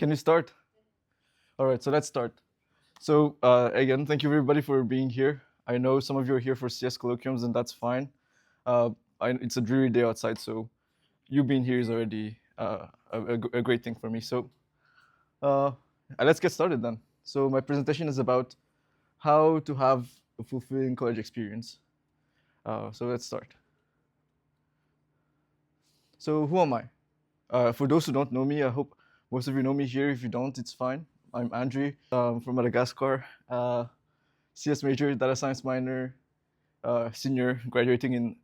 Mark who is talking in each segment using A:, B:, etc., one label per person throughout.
A: Can we start? All right, so let's start. So again, thank you everybody for being here. I know some of you are here for CS colloquiums, and that's fine. Uh, it's a dreary day outside, so you being here is already a great thing for me. So uh, let's get started then. So my presentation is about how to have a fulfilling college experience. So let's start. So who am I? For those who don't know me, I hope most of you know me here. If you don't, it's fine. I'm Andrew from Madagascar, CS major, data science minor, senior, graduating in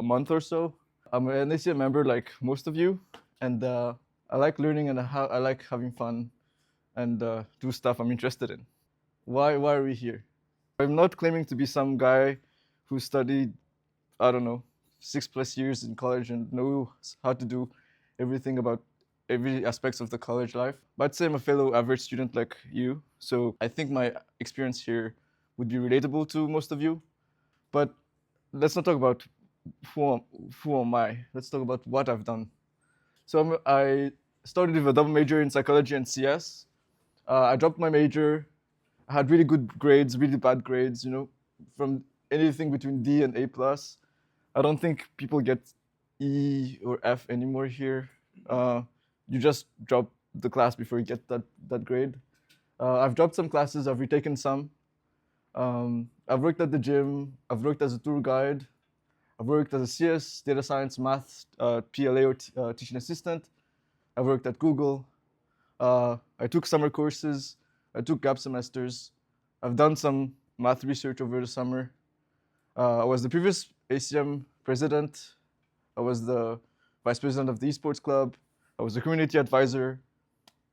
A: a month or so. I'm an ACM member like most of you, and I like learning and I like having fun and do stuff I'm interested in. Why are we here? I'm not claiming to be some guy who studied, I don't know, 6+ years in college and knows how to do everything about every aspects of the college life. But I'd say I'm a fellow average student like you, so I think my experience here would be relatable to most of you. But let's not talk about who am I. Let's talk about what I've done. So I started with a double major in psychology and CS. I dropped my major. I had really good grades, really bad grades, from anything between D and A plus. I don't think people get E or F anymore here. You just drop the class before you get that grade. I've dropped some classes, I've retaken some. I've worked at the gym, I've worked as a tour guide, I've worked as a CS, data science, math, PLA or teaching assistant. I've worked at Google. I took summer courses, I took gap semesters. I've done some math research over the summer. I was the previous ACM president. I was the vice president of the esports club. I was the community advisor.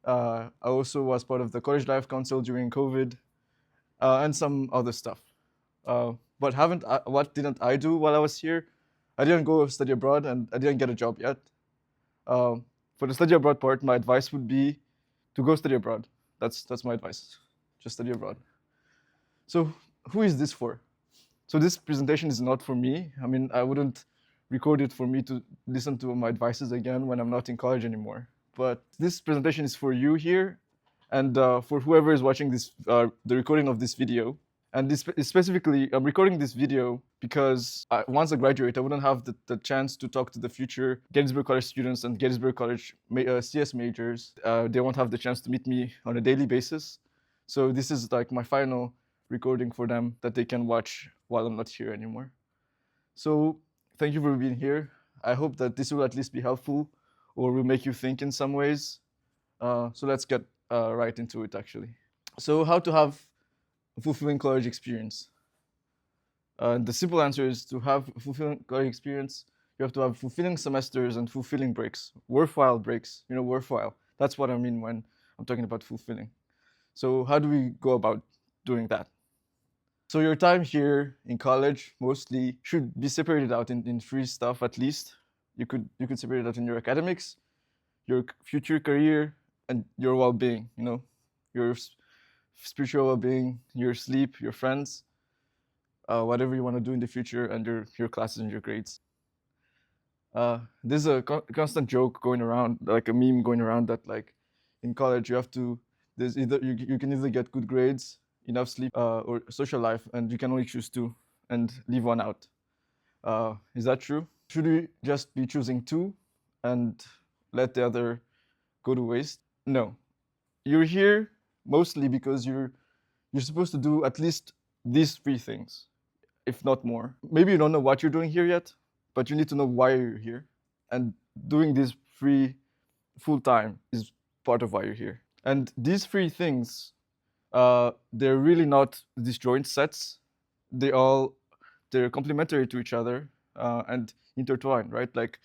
A: I also was part of the College Life Council during COVID, and some other stuff. What didn't I do while I was here? I didn't go study abroad, and I didn't get a job yet. For the study abroad part, my advice would be to go study abroad. That's my advice. Just study abroad. So who is this for? So this presentation is not for me. I mean, I wouldn't record it for me to listen to my advices again when I'm not in college anymore. But this presentation is for you here, and for whoever is watching this, the recording of this video. And specifically, I'm recording this video because once I graduate, I wouldn't have the chance to talk to the future Gettysburg College students and Gettysburg College CS majors. They won't have the chance to meet me on a daily basis. So this is like my final recording for them that they can watch while I'm not here anymore. So thank you for being here. I hope that this will at least be helpful or will make you think in some ways. So let's get right into it, actually. So how to have a fulfilling college experience? The simple answer is to have a fulfilling college experience, you have to have fulfilling semesters and fulfilling breaks, worthwhile breaks, worthwhile. That's what I mean when I'm talking about fulfilling. So how do we go about doing that? So your time here in college mostly should be separated out in three stuff at least. You could separate it out in your academics, your future career, and your well-being, your spiritual well-being, your sleep, your friends, whatever you want to do in the future, and your classes and your grades. There's a constant joke going around, like a meme going around, that like in college you can either get good grades, enough sleep, or social life, and you can only choose two and leave one out. Is that true? Should we just be choosing two and let the other go to waste? No. You're here mostly because you're supposed to do at least these three things, if not more. Maybe you don't know what you're doing here yet, but you need to know why you're here. And doing these three full time is part of why you're here. And these three things, they're really not disjoint sets. They're complementary to each other and intertwined, right? Like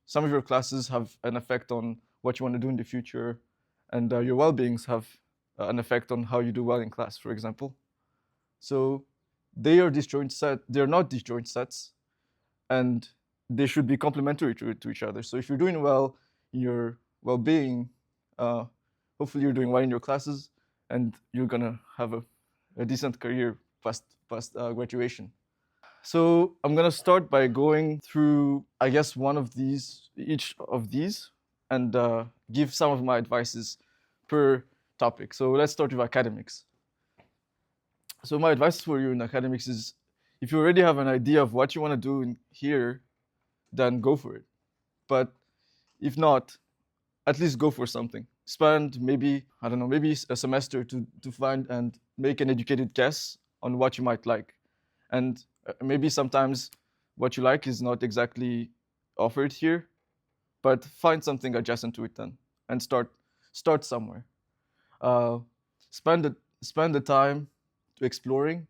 A: some of your classes have an effect on what you want to do in the future, and your well-beings have an effect on how you do well in class, for example. So they're not disjoint sets, and they should be complementary to each other. So if you're doing well in your well-being, hopefully you're doing well in your classes, and you're gonna have a decent career past graduation. So I'm gonna start by going through, I guess, each of these, and give some of my advices per topic. So let's start with academics. So my advice for you in academics is, if you already have an idea of what you want to do in here, then go for it. But if not, at least go for something. Spend maybe, I don't know, maybe a semester to find and make an educated guess on what you might like. And maybe sometimes what you like is not exactly offered here, but find something adjacent to it then, and start somewhere. Uh, spend the time to exploring.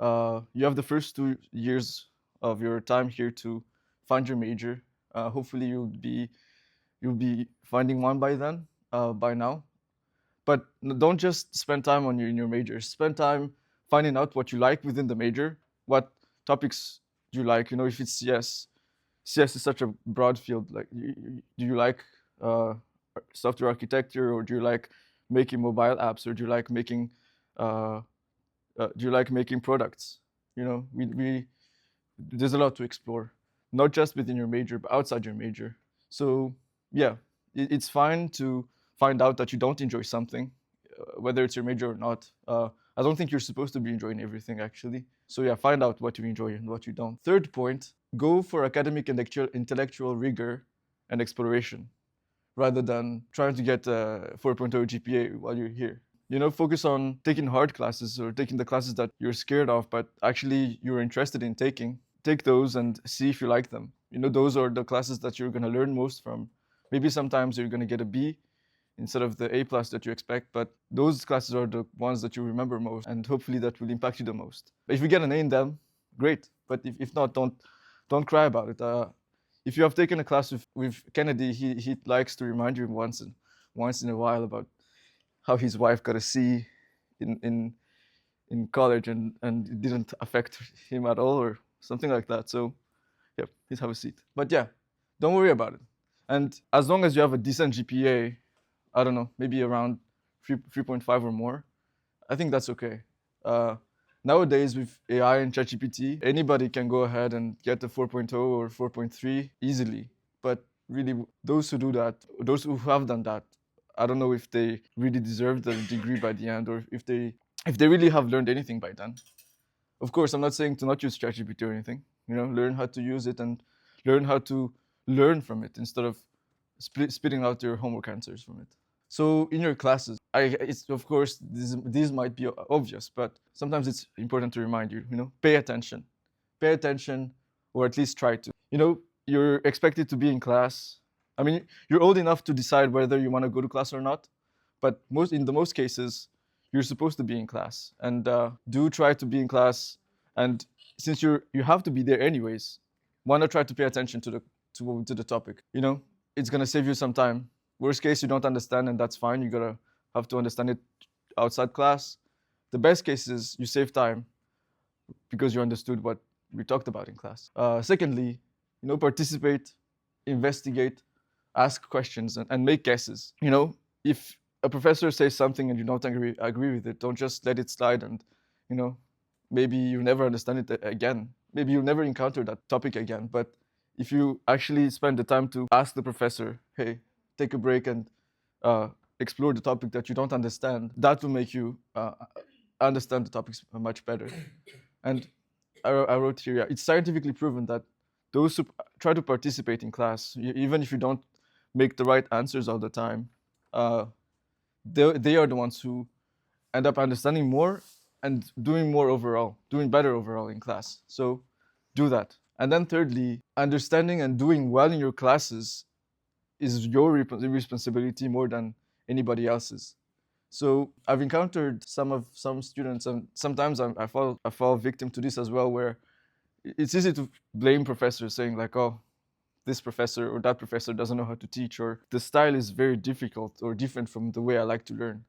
A: You have the first 2 years of your time here to find your major. Hopefully you'll be finding one by then, by now. But don't just spend time in your major. Spend time finding out what you like within the major, what topics you like. You know, if it's CS, CS is such a broad field. Like, do you like uh, software architecture, or do you like making mobile apps, or uh, do you like making products? You know, we there's a lot to explore, not just within your major, but outside your major. So yeah, it's fine to find out that you don't enjoy something, whether it's your major or not. I don't think you're supposed to be enjoying everything, actually. So yeah, find out what you enjoy and what you don't. Third point, go for academic and intellectual rigor and exploration, rather than trying to get a 4.0 GPA while you're here. You know, focus on taking hard classes, or taking the classes that you're scared of, but actually you're interested in taking. Take those and see if you like them. You know, those are the classes that you're going to learn most from. Maybe sometimes you're going to get a B instead of the A plus that you expect, but those classes are the ones that you remember most, and hopefully that will impact you the most. If you get an A in them, great. But if not, don't cry about it. If you have taken a class with Kennedy, he likes to remind you once in a while about how his wife got a C in college, and it didn't affect him at all, or something like that. So yeah, please have a seat. But yeah, don't worry about it. And as long as you have a decent GPA, I don't know, maybe around 3.5 or more, I think that's okay. Nowadays, with AI and ChatGPT, anybody can go ahead and get a 4.0 or 4.3 easily. But really, those who do that, those who have done that, I don't know if they really deserve the degree by the end, or if they really have learned anything by then. Of course, I'm not saying to not use ChatGPT or anything. You know, learn how to use it and learn how to learn from it instead of spitting out your homework answers from it. So in your classes, it's of course these might be obvious, but sometimes it's important to remind you. You know, pay attention, or at least try to. You know, you're expected to be in class. I mean, you're old enough to decide whether you want to go to class or not, but in the most cases, you're supposed to be in class, and do try to be in class. And since you have to be there anyways, why not try to pay attention to the topic? You know, it's gonna save you some time. Worst case, you don't understand, and that's fine. You're gonna have to understand it outside class. The best case is you save time because you understood what we talked about in class. Secondly, you know, participate, investigate, ask questions, and make guesses. You know, if a professor says something and you don't agree with it, don't just let it slide, and you know, maybe you never understand it again. Maybe you'll never encounter that topic again. But if you actually spend the time to ask the professor, hey, take a break and explore the topic that you don't understand, that will make you understand the topics much better. And I wrote here, yeah, it's scientifically proven that those who try to participate in class, even if you don't make the right answers all the time, they are the ones who end up understanding more and doing better overall in class. So do that. And then thirdly, understanding and doing well in your classes is your responsibility more than anybody else's. So I've encountered some students, and sometimes I fall victim to this as well, where it's easy to blame professors, saying like, oh, this professor or that professor doesn't know how to teach, or the style is very difficult or different from the way I like to learn.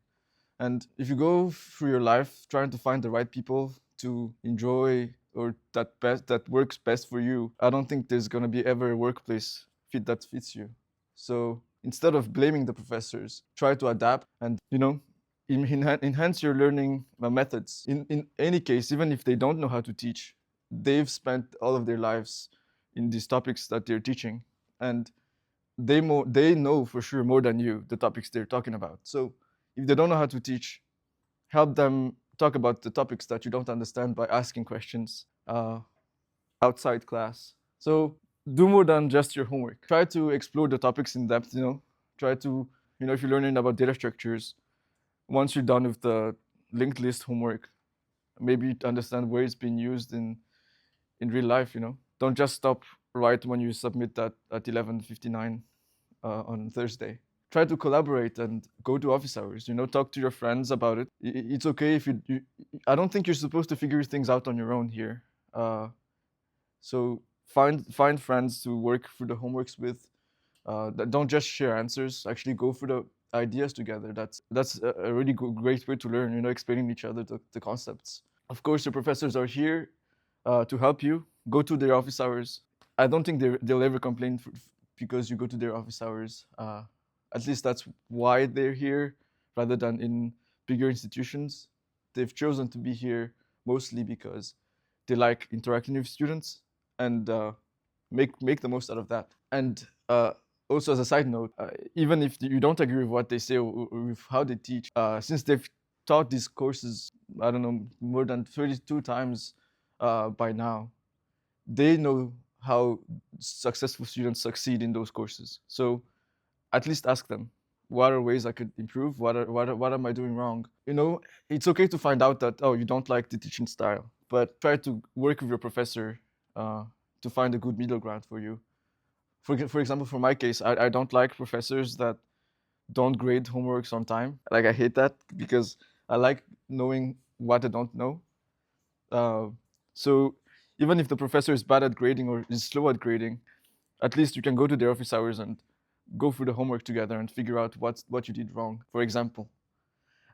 A: And if you go through your life trying to find the right people to enjoy, or that works best for you, I don't think there's gonna be ever a workplace that fits you. So instead of blaming the professors, try to adapt and, you know, enhance your learning methods. In any case, even if they don't know how to teach, they've spent all of their lives in these topics that they're teaching, and they know for sure more than you the topics they're talking about. So If they don't know how to teach, help them talk about the topics that you don't understand by asking questions outside class. So do more than just your homework. Try to explore the topics in depth, Try to, if you're learning about data structures, once you're done with the linked list homework, maybe understand where it's being used in real life, Don't just stop right when you submit that at 11:59 on Thursday. Try to collaborate and go to office hours, talk to your friends about it. It's okay if you I don't think you're supposed to figure things out on your own here. So find friends to work through the homeworks with. That don't just share answers. Actually, go through the ideas together. That's a really great way to learn. Explaining each other the concepts. Of course, your professors are here to help you. Go to their office hours. I don't think they'll ever complain because you go to their office hours. At least that's why they're here, rather than in bigger institutions. They've chosen to be here mostly because they like interacting with students and make the most out of that. And also, as a side note, even if you don't agree with what they say or with how they teach, since they've taught these courses, I don't know, more than 32 times by now, they know how successful students succeed in those courses. So at least ask them, what are ways I could improve? What am I doing wrong? It's okay to find out that, oh, you don't like the teaching style, but try to work with your professor to find a good middle ground for you. For example, for my case, I don't like professors that don't grade homeworks on time. Like, I hate that because I like knowing what I don't know. So even if the professor is bad at grading or is slow at grading, at least you can go to their office hours and go through the homework together and figure out what you did wrong, for example.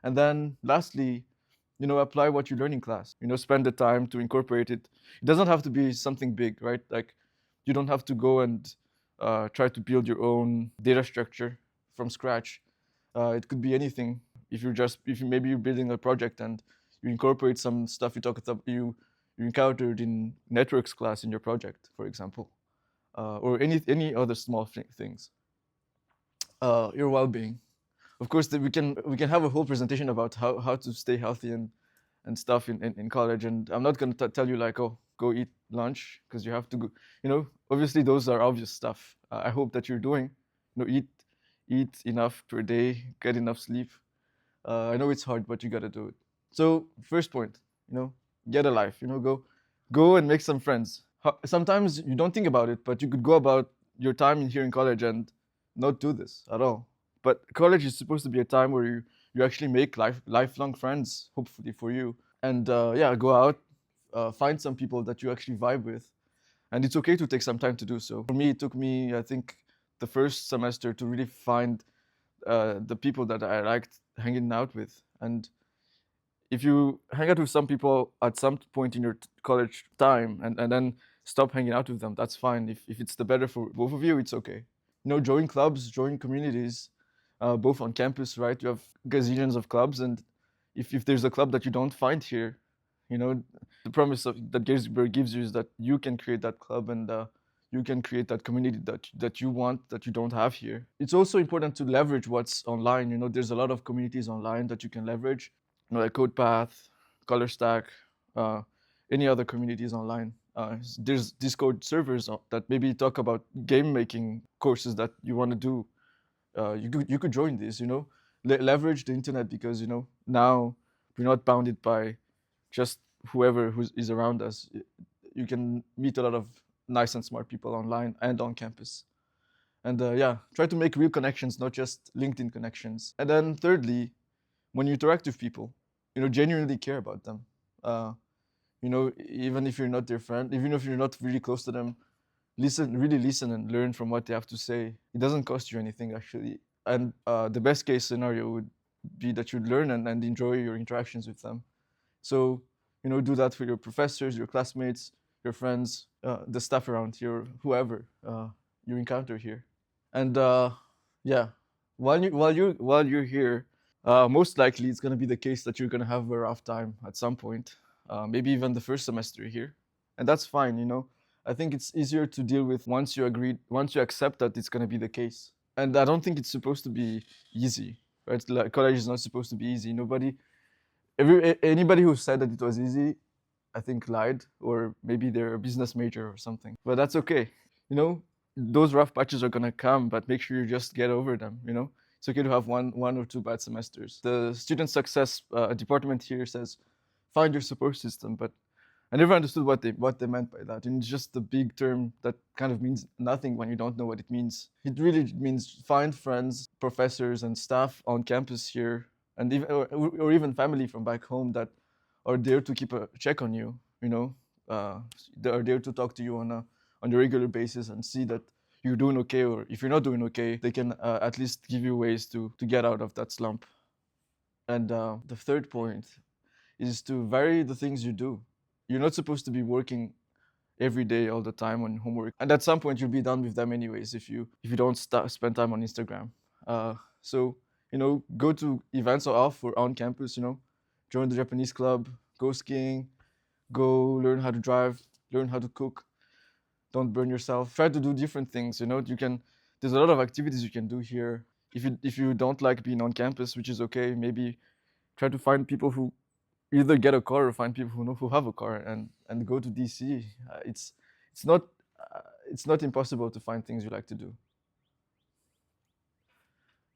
A: And then lastly, apply what you learn in class. Spend the time to incorporate it. It doesn't have to be something big, right? Like, you don't have to go and try to build your own data structure from scratch. It could be anything. If maybe you're building a project and you incorporate some stuff you encountered in networks class in your project, for example, or any other small things. Your well-being. Of course, we can have a whole presentation about how to stay healthy and stuff in college. And I'm not going to tell you like, oh, go eat lunch because you have to go. Obviously those are obvious stuff. I hope that you're doing. Eat enough per day, get enough sleep. I know it's hard, but you got to do it. So first point, get a life. Go and make some friends. Sometimes you don't think about it, but you could go about your time here in college and not do this at all. But college is supposed to be a time where you actually make lifelong friends, hopefully for you. And yeah, go out, find some people that you actually vibe with. And it's okay to take some time to do so. For me, it took me, I think, the first semester to really find the people that I liked hanging out with. And if you hang out with some people at some point in your college time and then stop hanging out with them, that's fine. If it's the better for both of you, it's okay. Join clubs, join communities, both on campus, right? You have gazillions of clubs, and if there's a club that you don't find here, the promise that Gettysburg gives you is that you can create that club and you can create that community that you want, that you don't have here. It's also important to leverage what's online. There's a lot of communities online that you can leverage, like CodePath, ColorStack, any other communities online. There's Discord servers that maybe talk about game making courses that you want to do. You could join this. Leverage the internet because now we're not bounded by just whoever is around us. You can meet a lot of nice and smart people online and on campus. And yeah, try to make real connections, not just LinkedIn connections. And then thirdly, when you interact with people, genuinely care about them. Even if you're not their friend, even if you're not really close to them, really listen and learn from what they have to say. It doesn't cost you anything, actually. And the best case scenario would be that you'd learn and enjoy your interactions with them. So, do that for your professors, your classmates, your friends, the staff around here, whoever you encounter here. And yeah, while you're here, most likely it's gonna be the case that you're gonna have a rough time at some point, maybe even the first semester here, and that's fine. I think it's easier to deal with once you accept that it's gonna be the case. And I don't think it's supposed to be easy. right? Like, college is not supposed to be easy. Anybody who said that it was easy, I think lied, or maybe they're a business major or something. But that's okay. You know, those rough patches are gonna come, but make sure you just get over them. It's okay to have one or two bad semesters. The student success department here says, find your support system, but I never understood what they meant by that. And it's just a big term that kind of means nothing when you don't know what it means. It really means find friends, professors, and staff on campus here, and even or even family from back home that are there to keep a check on you. They are there to talk to you on a regular basis and see that you're doing okay, or if you're not doing okay, they can at least give you ways to get out of that slump. And the third point is to vary the things you do. You're not supposed to be working every day all the time on homework, and at some point you'll be done with them anyways if you don't spend time on Instagram. So go to events or off or on campus. Join the Japanese club, go skiing, go learn how to drive, learn how to cook. Don't burn yourself. Try to do different things. There's a lot of activities you can do here. If you don't like being on campus, which is okay, maybe try to find people who either get a car or find people who have a car and go to DC. It's not it's not impossible to find things you like to do.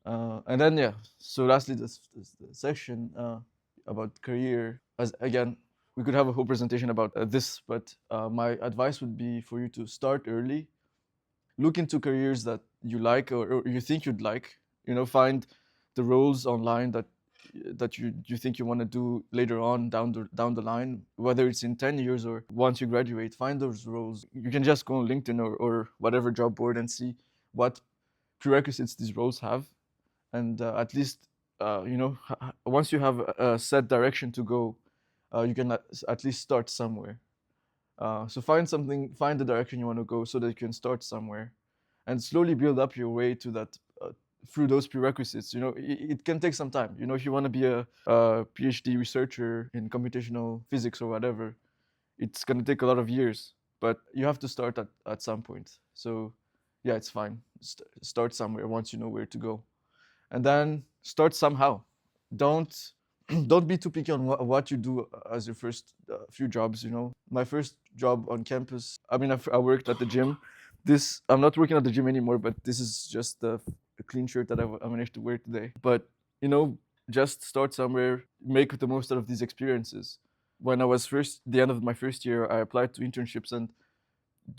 A: And then yeah. So lastly, the section about career. As again, we could have a whole presentation about this, but my advice would be for you to start early. Look into careers that you like or you think you'd like. Find the roles online that you think you want to do later on down the line, whether it's in 10 years or once you graduate. Find those roles. You can just go on LinkedIn or whatever job board and see what prerequisites these roles have, and at least once you have a set direction to go, you can at least start somewhere. So find the direction you want to go so that you can start somewhere and slowly build up your way to that through those prerequisites. It can take some time. If you want to be a PhD researcher in computational physics or whatever, it's going to take a lot of years, but you have to start at some point. So yeah, it's fine. Start somewhere once you know where to go, and then start somehow. Don't don't be too picky on what you do as your first few jobs. My first job on campus, I mean, I worked at the gym. I'm not working at the gym anymore, but this is just a clean shirt that I managed to wear today. But just start somewhere, make the most out of these experiences. When I was the end of my first year, I applied to internships, and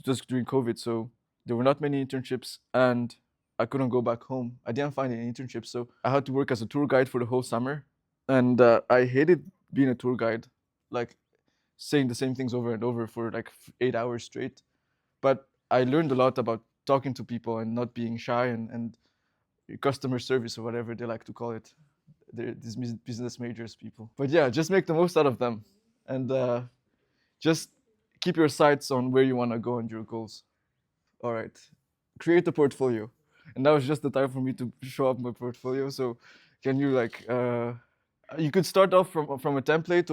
A: just during COVID, so there were not many internships, and I couldn't go back home. I didn't find any internships, so I had to work as a tour guide for the whole summer, and I hated being a tour guide, like saying the same things over and over for like 8 hours straight. But I learned a lot about talking to people and not being shy and customer service or whatever they like to call it. They're these business majors people. But yeah, just make the most out of them, and just keep your sights on where you want to go and your goals. All right, create a portfolio, and that was just the time for me to show up my portfolio. So, can you you could start off from a template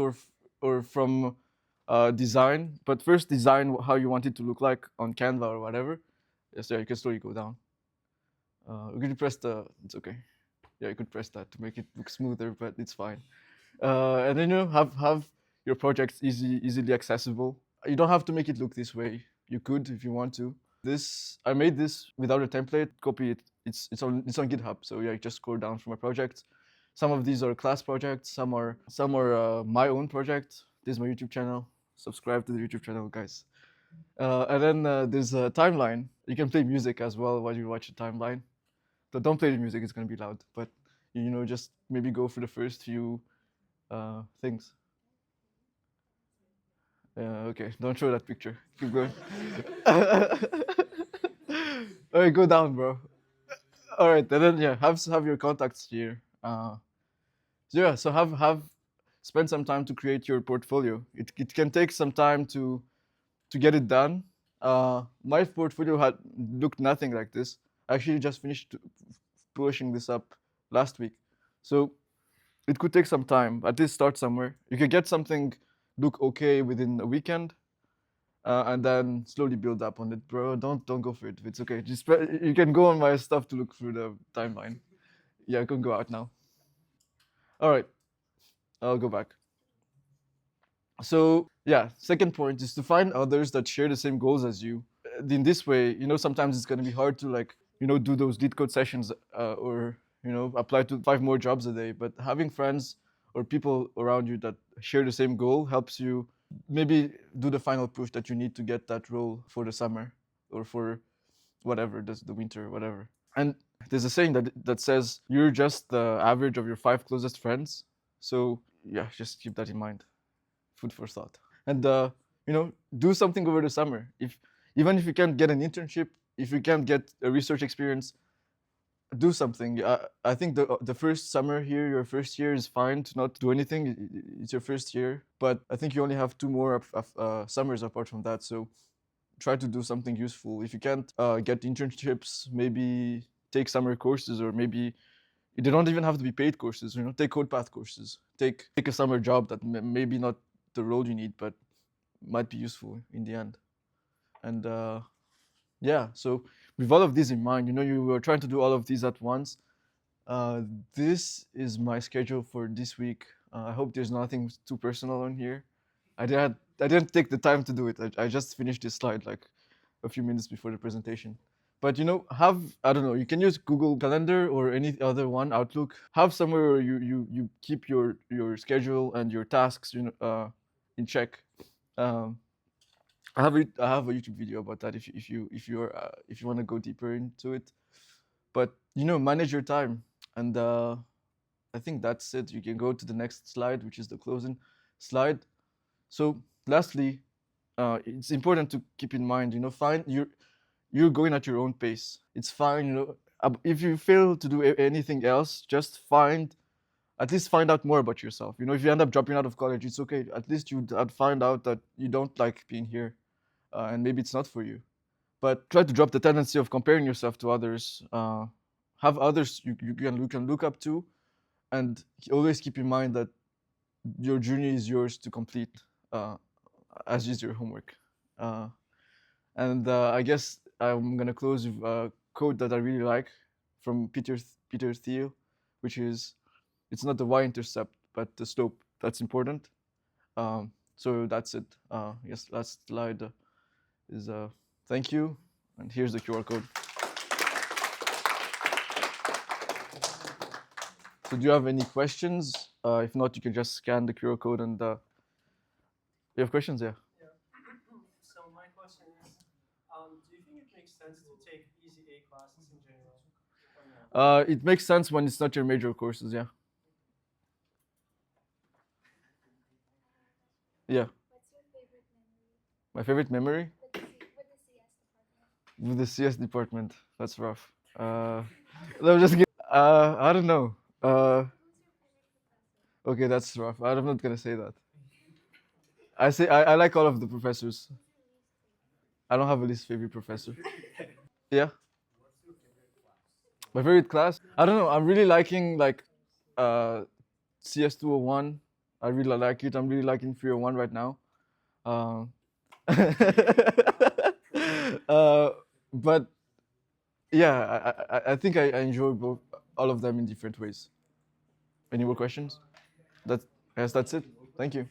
A: or from design, but first design how you want it to look like on Canva or whatever. Yes, yeah, you can slowly go down. You could press it's okay. Yeah, you could press that to make it look smoother, but it's fine. And then have your projects easily accessible. You don't have to make it look this way. You could if you want to. I made this without a template. Copy it. It's on GitHub. So yeah, you just scroll down from my projects. Some of these are class projects. Some are my own project. This is my YouTube channel. Subscribe to the YouTube channel, guys. And then there's a timeline. You can play music as well while you watch the timeline. So don't play the music; it's gonna be loud. But just maybe go for the first few things. Okay, don't show that picture. Keep going. All right, go down, bro. All right, and then yeah, have your contacts here. Yeah, so have spend some time to create your portfolio. It can take some time to get it done. My portfolio had looked nothing like this. I actually just finished pushing this up last week, so it could take some time. At least start somewhere. You could get something look okay within a weekend, and then slowly build up on it, bro. Don't go for it. It's okay. You can go on my stuff to look through the timeline. Yeah, I can go out now. All right, I'll go back. So yeah, second point is to find others that share the same goals as you. In this way, sometimes it's gonna be hard to like, do those lead code sessions or apply to 5 more jobs a day. But having friends or people around you that share the same goal helps you maybe do the final push that you need to get that role for the summer or for whatever, the winter, whatever. And there's a saying that says you're just the average of your 5 closest friends. So yeah, just keep that in mind. Food for thought. And do something over the summer. Even if you can't get an internship, if you can't get a research experience, do something. I think the first summer here, your first year, is fine to not do anything. It's your first year, but I think you only have 2 more summers apart from that. So try to do something useful. If you can't get internships, maybe take summer courses, or maybe they don't even have to be paid courses. Take CodePath courses. Take a summer job that maybe not the role you need, but might be useful in the end. And yeah, so with all of these in mind, you were trying to do all of these at once. This is my schedule for this week. I hope there's nothing too personal on here. I didn't take the time to do it. I just finished this slide like a few minutes before the presentation. But I don't know, you can use Google Calendar or any other one, Outlook. Have somewhere where you keep your schedule and your tasks in check. Um, I have a YouTube video about that if you want to go deeper into it. But manage your time, and I think that's it. You can go to the next slide, which is the closing slide. So lastly, it's important to keep in mind, find you're going at your own pace. It's fine, if you fail to do anything else, just at least find out more about yourself. If you end up dropping out of college, it's okay. At least you find out that you don't like being here, and maybe it's not for you. But try to drop the tendency of comparing yourself to others. Have others you can look up to, and always keep in mind that your journey is yours to complete, as is your homework. And I guess I'm gonna close with a quote that I really like from Peter Thiel, which is, "It's not the y-intercept, but the slope that's important." So that's it. Yes, last slide is thank you, and here's the QR code. So do you have any questions? If not, you can just scan the QR code and you have questions? Yeah.
B: So my question is, do you think it makes sense to take easy A classes in general? Or no?
A: It makes sense when it's not your major courses, yeah. Yeah. My favorite memory? With the CS department. That's rough. Let me just get, I don't know. Okay, that's rough. I'm not gonna say that. I like all of the professors. I don't have a least favorite professor. Yeah. My favorite class? I don't know. I'm really liking like CS 201. I really like it. I'm really liking 301 right now. Um, but yeah, I think I enjoy all of them in different ways. Any more questions? Yes, that's it. Thank you.